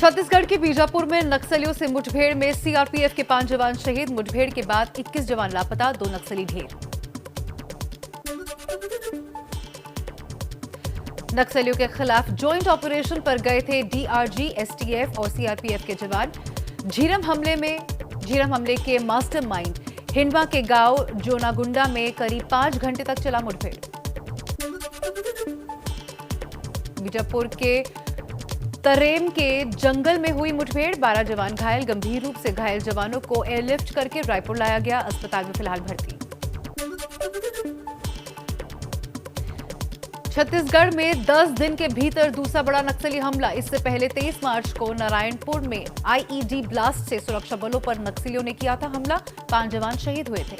छत्तीसगढ़ के बीजापुर में नक्सलियों से मुठभेड़ में सीआरपीएफ के 5 जवान शहीद। मुठभेड़ के बाद 21 जवान लापता, 2 नक्सली ढेर। नक्सलियों के खिलाफ ज्वाइंट ऑपरेशन पर गए थे डीआरजी, एसटीएफ और सीआरपीएफ के जवान। झीरम हमले के मास्टरमाइंड हिंडवा के गांव जोनागुंडा में करीब 5 घंटे तक चला मुठभेड़। बीजापुर के तरेम के जंगल में हुई मुठभेड़, 12 जवान घायल। गंभीर रूप से घायल जवानों को एयरलिफ्ट करके रायपुर लाया गया, अस्पताल में फिलहाल भर्ती। छत्तीसगढ़ में 10 दिन के भीतर दूसरा बड़ा नक्सली हमला। इससे पहले 23 मार्च को नारायणपुर में आईईडी ब्लास्ट से सुरक्षा बलों पर नक्सलियों ने किया था हमला, 5 जवान शहीद हुए थे।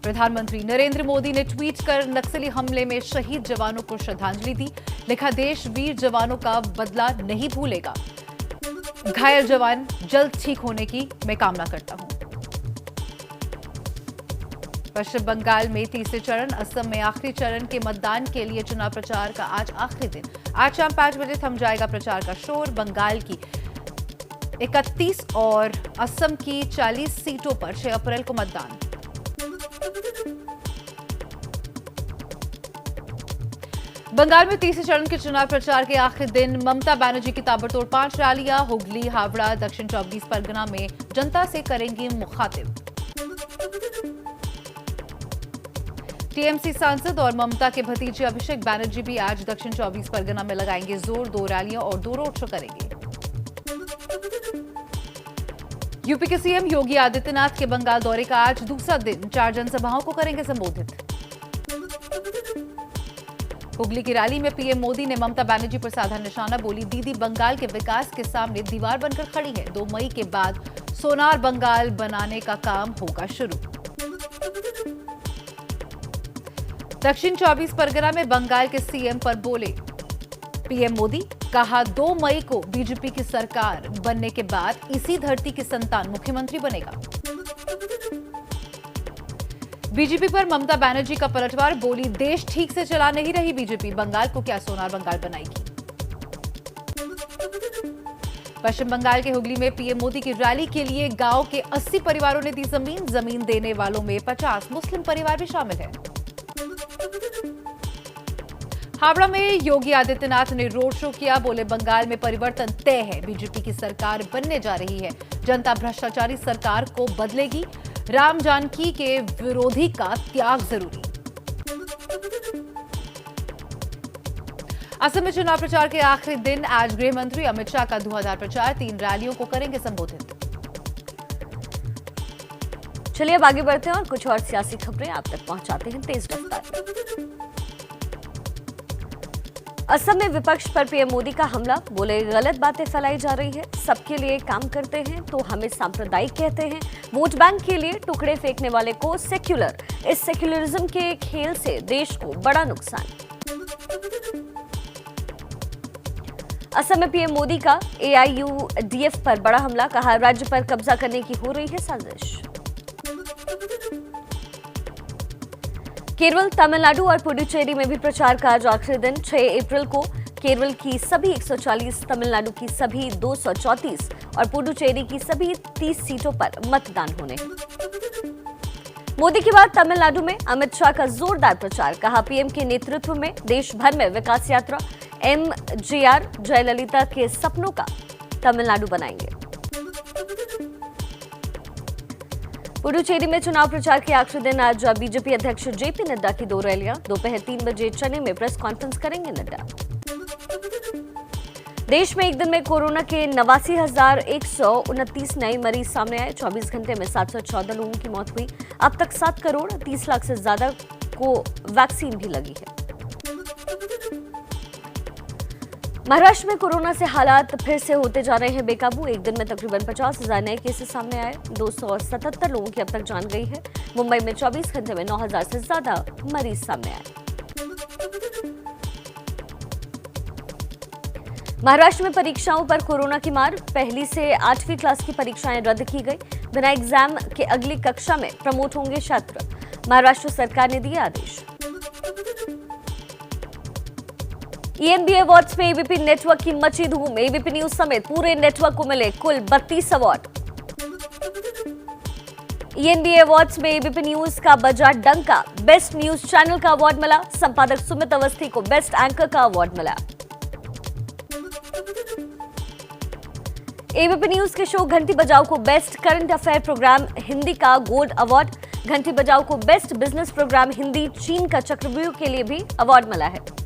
प्रधानमंत्री नरेंद्र मोदी ने ट्वीट कर नक्सली हमले में शहीद जवानों को श्रद्धांजलि दी। लिखा, देश वीर जवानों का बदला नहीं भूलेगा। घायल जवान जल्द ठीक होने की मैं कामना करता हूं। पश्चिम बंगाल में तीसरे चरण, असम में आखिरी चरण के मतदान के लिए चुनाव प्रचार का आज आखिरी दिन। आज शाम 5 बजे थम जाएगा प्रचार का शोर। बंगाल की 31 और असम की 40 सीटों पर 6 अप्रैल को मतदान। बंगाल में तीसरे चरण के चुनाव प्रचार के आखिरी दिन ममता बनर्जी की ताबड़तोड़ 5 रैलियां। हुगली, हावड़ा, दक्षिण 24 परगना में जनता से करेंगी मुखातिब। टीएमसी सांसद और ममता के भतीजे अभिषेक बनर्जी भी आज दक्षिण 24 परगना में लगाएंगे जोर। 2 रैलियां और 2 रोड शो करेंगे। यूपी के सीएम योगी आदित्यनाथ के बंगाल दौरे का आज दूसरा दिन, 4 जनसभाओं को करेंगे संबोधित। हुगली की रैली में पीएम मोदी ने ममता बनर्जी पर साधा निशाना। बोली, दीदी बंगाल के विकास के सामने दीवार बनकर खड़ी है। 2 मई के बाद सोनार बंगाल बनाने का काम होगा शुरू। दक्षिण 24 परगना में बंगाल के सीएम पर बोले पीएम मोदी, कहा 2 मई को बीजेपी की सरकार बनने के बाद इसी धरती की संतान मुख्यमंत्री बनेगा। बीजेपी पर ममता बनर्जी का पलटवार। बोली, देश ठीक से चला नहीं रही बीजेपी, बंगाल को क्या सोनार बंगाल बनाएगी। पश्चिम बंगाल के हुगली में पीएम मोदी की रैली के लिए गांव के 80 परिवारों ने दी जमीन। जमीन देने वालों में 50 मुस्लिम परिवार भी शामिल है। हावड़ा में योगी आदित्यनाथ ने रोड शो किया। बोले, बंगाल में परिवर्तन तय है, बीजेपी की सरकार बनने जा रही है। जनता भ्रष्टाचारी सरकार को बदलेगी। राम जानकी के विरोधी का त्याग जरूरी। असम में चुनाव प्रचार के आखिरी दिन आज गृह मंत्री अमित शाह का धुआंधार प्रचार। 3 रैलियों को करेंगे संबोधित। चलिए अब आगे बढ़ते हैं और कुछ और सियासी खबरें आप तक पहुंचाते हैं तेज रफ्तार। असम में विपक्ष पर पीएम मोदी का हमला। बोले, गलत बातें फैलाई जा रही है, सबके लिए काम करते हैं तो हमें सांप्रदायिक कहते हैं। वोट बैंक के लिए टुकड़े फेंकने वाले को सेक्युलर। इस सेक्युलरिज्म के खेल से देश को बड़ा नुकसान। असम में पीएम मोदी का एआईयूडीएफ पर बड़ा हमला। कहा, राज्य पर कब्जा करने की हो रही है साजिश। केरल, तमिलनाडु और पुडुचेरी में भी प्रचार का आज आखिरी दिन। 6 अप्रैल को केरल की सभी 140, तमिलनाडु की सभी 234 और पुडुचेरी की सभी 30 सीटों पर मतदान होने हैं। मोदी के बाद तमिलनाडु में अमित शाह का जोरदार प्रचार। कहा, पीएम के नेतृत्व में देश भर में विकास यात्रा। एमजीआर जयललिता के सपनों का तमिलनाडु बनाएंगे। पुडुचेरी में चुनाव प्रचार के आखिरी दिन आज बीजेपी अध्यक्ष जेपी नड्डा की 2 रैलियां। दोपहर 3 बजे चेन्नई में प्रेस कॉन्फ्रेंस करेंगे नड्डा। देश में एक दिन में कोरोना के 89,129 नए मरीज सामने आए। 24 घंटे में 714 लोगों की मौत हुई। अब तक 7 करोड़ 30 लाख से ज्यादा को वैक्सीन भी लगी है। महाराष्ट्र में कोरोना से हालात फिर से होते जा रहे हैं बेकाबू। एक दिन में तकरीबन 50,000 नए केसेस सामने आए। 277 लोगों की अब तक जान गई है। मुंबई में 24 घंटे में 9,000 से ज्यादा मरीज सामने आए। महाराष्ट्र में परीक्षाओं पर कोरोना की मार। पहली से 8वीं क्लास की परीक्षाएं रद्द की गई। बिना एग्जाम के अगली कक्षा में प्रमोट होंगे छात्र। महाराष्ट्र सरकार ने दिए आदेश। ENB अवार्ड्स में एबीपी नेटवर्क की मची धूम। एबीपी न्यूज समेत पूरे नेटवर्क को मिले कुल 32 अवार्ड। ENB अवार्ड्स में एबीपी न्यूज का बजा डंका। बेस्ट न्यूज चैनल का अवार्ड मिला। संपादक सुमित अवस्थी को बेस्ट एंकर का अवार्ड मिला। एबीपी न्यूज के शो घंटी बजाओ को best current affair programme Hindi का गोल्ड अवार्ड। घंटी बजाओ को बेस्ट बिजनेस प्रोग्राम हिंदी चीन का चक्रव्यूह के लिए भी अवार्ड मिला है।